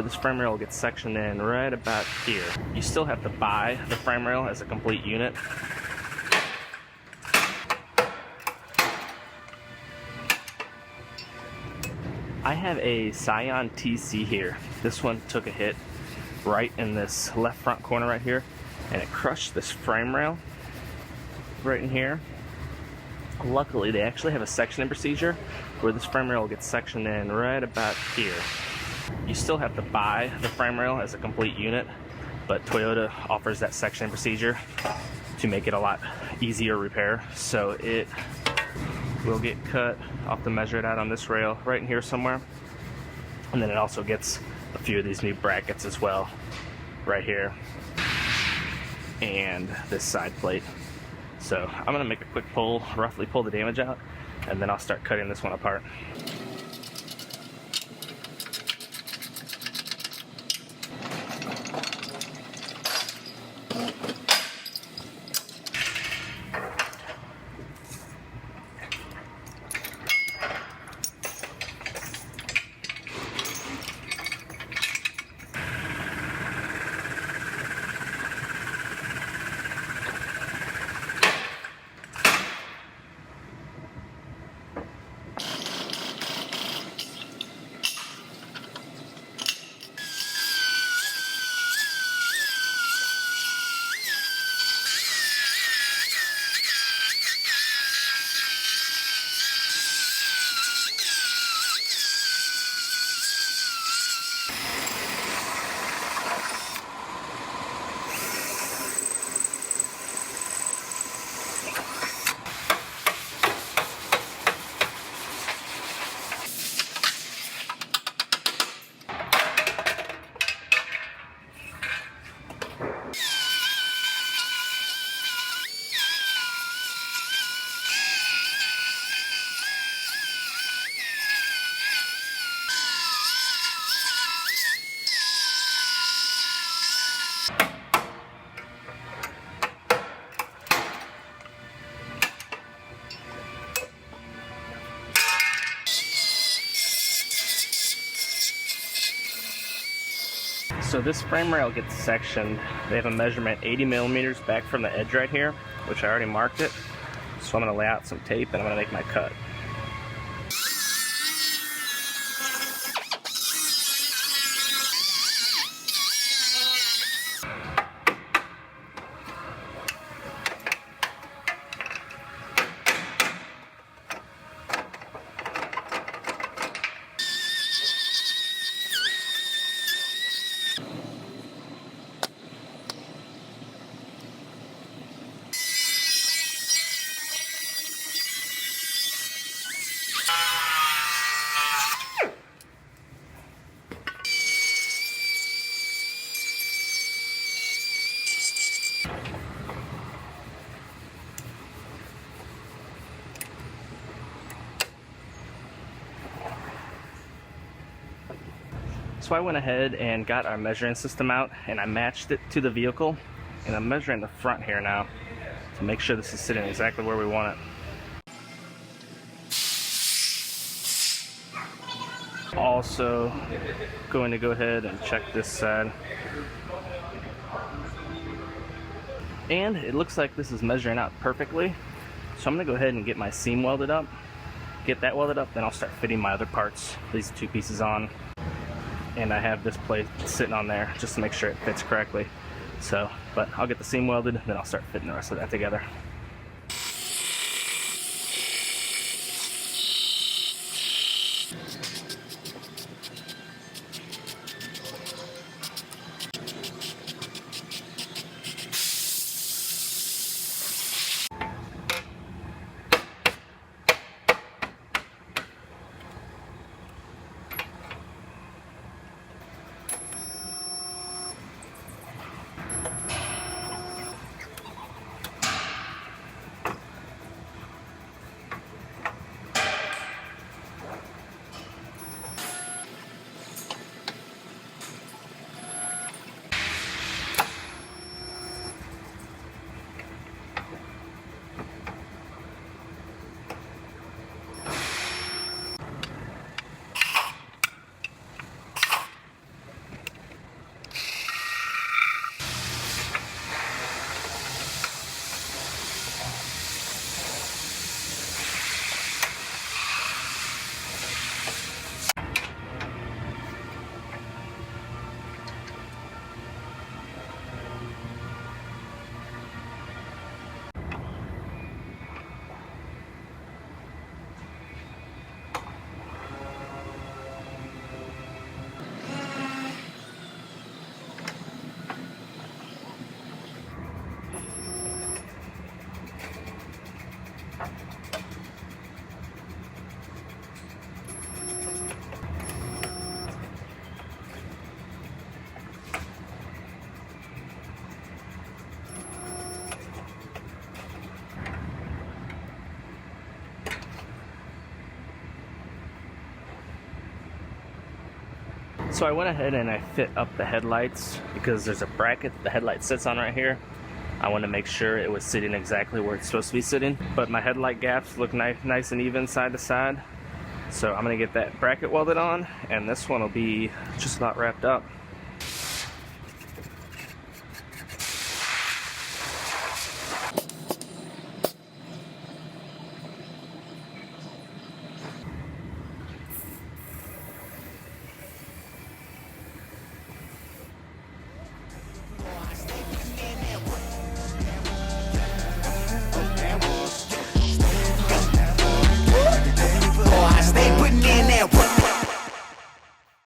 This frame rail gets sectioned in right about here. You still have to buy the frame rail as a complete unit. I have a Scion TC here. This one took a hit right in this left front corner right here, and it crushed this frame rail right in here. Luckily, they actually have a sectioning procedure where this frame rail gets sectioned in right about here. You still have to buy the frame rail as a complete unit, but Toyota offers that sectioning procedure to make it a lot easier repair. So it will get cut. I'll have to measure it out on this rail right in here somewhere. And then it also gets a few of these new brackets as well, right here, and this side plate. So I'm gonna make a quick pull, roughly pull the damage out, and then I'll start cutting this one apart. So this frame rail gets sectioned. They have a measurement 80 millimeters back from the edge right here, which I already marked it. So I'm gonna lay out some tape and I'm gonna make my cut. So I went ahead and got our measuring system out and I matched it to the vehicle, and I'm measuring the front here now to make sure this is sitting exactly where we want it. Also going to go ahead and check this side, and it looks like this is measuring out perfectly. So I'm gonna go ahead and get my seam welded up, get that welded up, then I'll start fitting my other parts, these two pieces on. And I have this plate sitting on there just to make sure it fits correctly. So, but I'll get the seam welded, then I'll start fitting the rest of that together. So I went ahead and I fit up the headlights because there's a bracket the headlight sits on right here. I want to make sure it was sitting exactly where it's supposed to be sitting. But my headlight gaps look nice and even side to side. So I'm going to get that bracket welded on, and this one will be just about wrapped up.